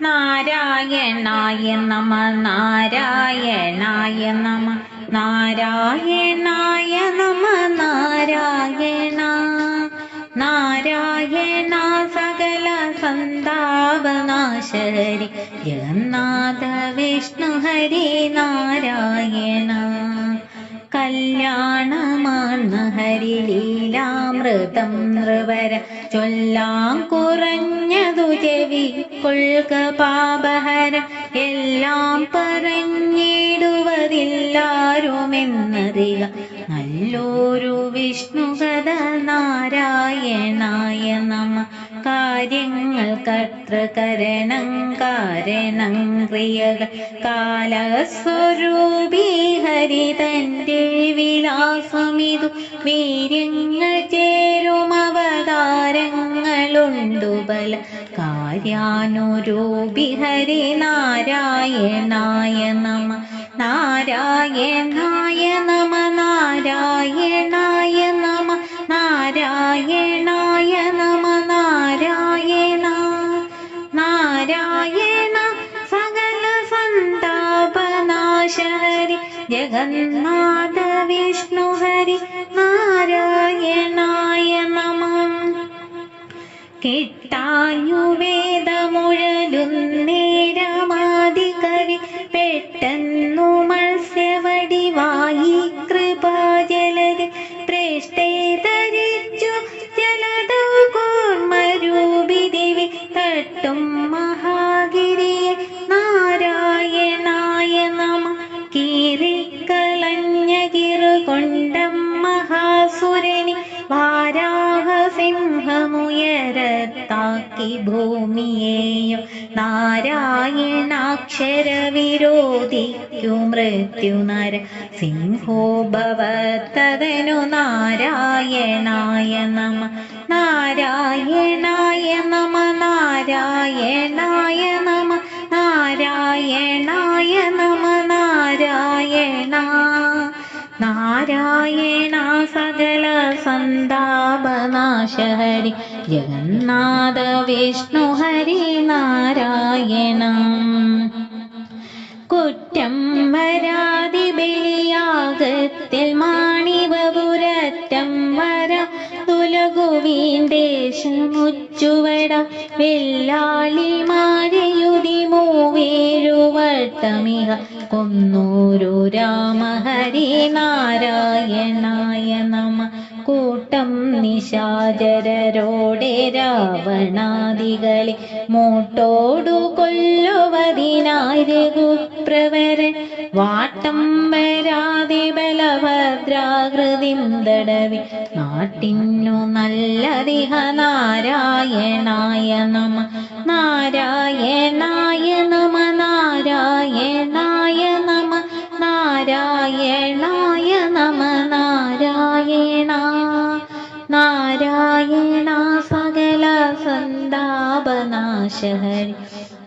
നാരായണായ നമ നാരായണായ നമ നാരായണായ നമ നാരായണ നാരായണ സകല സന്താപനാശഹരി ജഗന്നാഥ വിഷ്ണു ഹരി നാരായണ കല്യാണമാണ് ഹരിലീലാമൃതം നൃവര ചൊല്ലാം കുറഞ്ഞതു ചെവിക്കൊള്ളുക പാപഹര എല്ലാം പറഞ്ഞിടുവതില്ലാരുമെന്നറിക നല്ലൊരു വിഷ്ണുകഥ നാരായണായ നമ കാര്യങ്ങൾ കർത്തൃകരണം കാരണം ക്രിയകൾ കാലസ്വരൂപി ഹരി തന്റെ വിലാസമിതു വീര്യങ്ങൾ ചേരും അവതാരങ്ങളുണ്ടു ബല കാര്യാനുരൂപി ഹരി നാരായണായ നമ നാരായണായ നമ നാരായണായ നമ നാരായണായ നമ നാരായണ നാരായണ സകല സന്താപനാശഹരി ജഗന്നാഥ വിഷ്ണു ഹരി നാരായണായ നമ കിട്ടായുവേദമുഴലുന്നേരമാദികവി പെട്ടെന്നു മത്സ്യവടിവായി കൃപാജലതി പ്രേഷ്ഠേ ധരിച്ചു ജലദൗ കൂർമ്മരൂപി ദേവി തട്ടും മഹാഗിരിയെ നാരായണായ നമ കീറിക്കളഞ്ഞ കിറുകൊണ്ടം മഹാസുരനി വാരാഹ സിംഹമുയരത്താക്കി ഭൂമിയെയും നാരായണാക്ഷര വിരോധിക്കു മൃത്യുനര സിംഹോഭവത്തതനു നാരായണായ നമ നാരായണായ നമ നാരായണായ നമ നാരായണായ നമ നാരായണ നാരായണ സകല സന്താപനാശഹരി ജഗന്നാഥ വിഷ്ണു ഹരി നാരായണ കുറ്റം വരാതി ബലിയാഗത്തിൽ മാണിവപുരറ്റം വര തുലകുവീണ്ടേശമുച്ചുവട വെല്ലാളിമാരെയുതി മൂവേഴുവട്ടമിക കൊന്നൂരു രാമഹരി നാരായണായ നമ കൂട്ടം നിശാചരരോടെ രാവണാദികളെ മൂട്ടോടു കൊല്ലുവതിനായി രഘുപ്രവരൻ വാട്ടം വരാതെ ബലഭദ്രാകൃതിം തടവി നാട്ടിന്നു നല്ലതിഹ നാരായണായ നമ നാരായണായ നമ നാരായണായ നമ നാരായണായ നമ നാരായണ നാരായണ സകല സന്താപനാശഹരി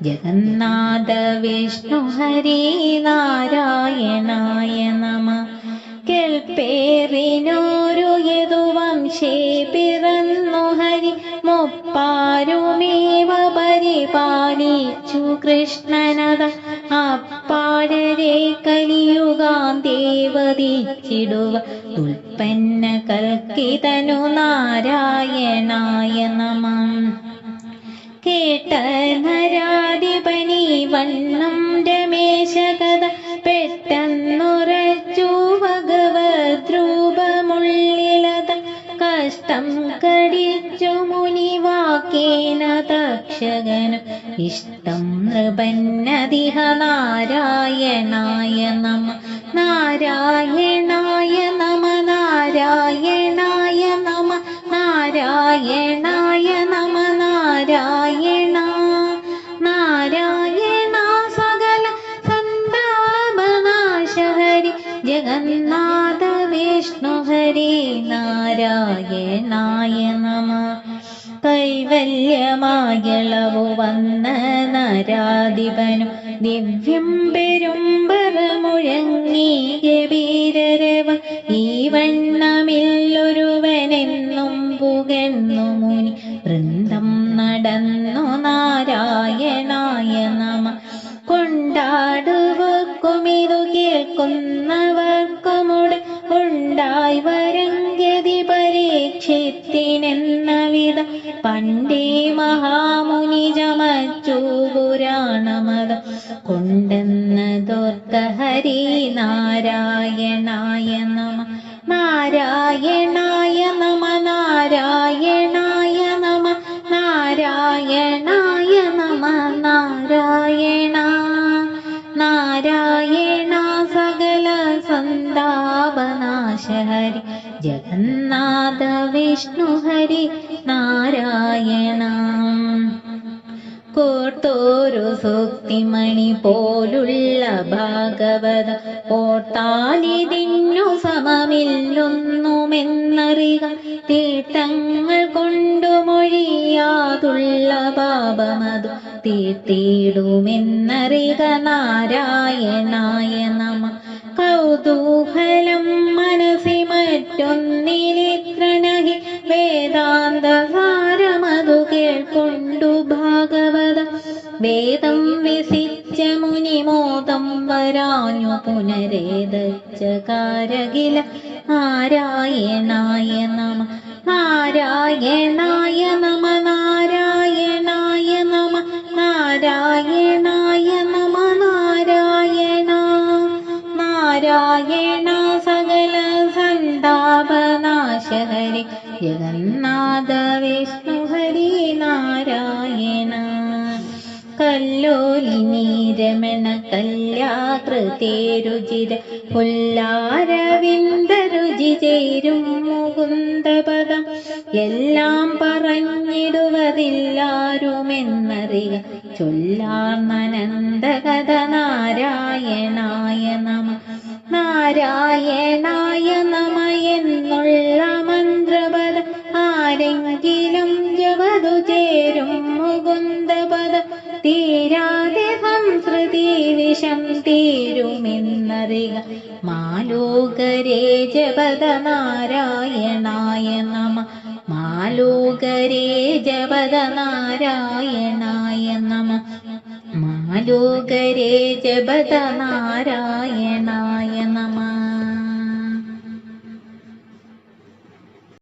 ജഗന്നാഥ വിഷ്ണു ഹരി നാരായണായ നമ കെൽപ്പേറിനോരു യദുവംശേ പിറന്നു ഹരി മുപ്പാരുമേവ പരിപാലിച്ചു കൃഷ്ണനത അപ്പാഴരെ കലിയുഗാന്തേവതിച്ചിടുക ഉൽപ്പന്ന കൽക്കിതനു നാരായണായ നമ കേട്ട നരാധിപനി വണ്ണം രമേശകഥ പെട്ടെന്നുറച്ചു ഭഗവദ്രൂപമുള്ളിലത കഷ്ടം കടിച്ചു മുനിവാക്കേന തക്ഷകനു ഇഷ്ടം നൃപന്നതിഹ നാരായണായ നമ നാരായണായ നമ നാരായണായ നമ നാരായണായ നമ നാരായണ നാരായണ സകല സന്താപനാശഹരി ജഗന്നാഥ വിഷ്ണു ഹരി നാരായണായ നമ കൈവല്യമായളവു വന്ന നരാധിപനും ദിവ്യം പെരുമ്പറ മുഴങ്ങി ഗഭീരരവ ഈ വണ്ണമില്ലൊരുവനെന്നും പുകഴ്ന്നു മുനി വൃന്ദം നടന്നു നാരായണായ നമ. കൊണ്ടാടുവർക്കുമിതു കേൾക്കുന്നവർക്കുമുടെ ഉണ്ടായി വരങ്കതി പരീക്ഷത്തിനെന്ന വിധ പണ്ടേ മഹാമുനി ചമച്ചു പുരാണമതം കൊണ്ടെന്നതോർക്ക ഹരി നാരായണായ നമ. നാരായണായ നമ. നാരായണായ നമ. നാരായണായ നമ. നാരായണ നാരായണ സകല സന്താപനാശ ഹരി ജഗന്നാഥ വിഷ്ണു ഹരി നാരായണ. കോർത്തോരു സൂക്തിമണി പോലുള്ള ഭാഗവത ഓർത്താലിതിന്നു സമമില്ലൊന്നുമെന്നറിക. തീർത്ഥങ്ങൾ കൊണ്ടു മൊഴിയാതുള്ള പാപമതു തീർത്തിടുമെന്നറിക. നാരായണായ നമ. കൗതൂഹലം മനസ്സി മറ്റൊന്നിലിത്ര നഹി വേദാന്ത സാരമതു കേൾക്കൊണ്ടു ഭാഗവത വേദം വിസിച്ച മുനിമോദം വരാഞ്ഞു പുനരേതച്ച കാരകില. നാരായണായ നമ. നാരായണായ നമ. നാരായണായ നമ. നാരായണായ നമ. നാരായണ നാരായണ സകല സന്താപനാശ ഹരി ജഗന്നാഥ വിഷ്ണു ഹരി നാരായണ. കല്ലോലിനി രമണ കല്യാകൃതേരുചിര പുല്ലാരവിന്ദരുചി ചേരും മുകുന്ദപദം എല്ലാം പറഞ്ഞിടുവതില്ലാരുമെന്നറിയ ചൊല്ലാർന്നനന്ദകഥ. നാരായണായ നമ. നാരായണായ നമ എന്നുള്ള മന്ത്രപദ ആരെങ്കിലും ജപതു ചേരും മുകുന്ദപദ തീരാതെ സംസ്കൃതി വിഷം തീരുമെന്നറിക. മാലോകരേ ജപദ. നാരായണായ നമ. മാലോകരേ ജപദ. നാരായണായ നമ. മാലോകരേ ജപദ. നാരായണ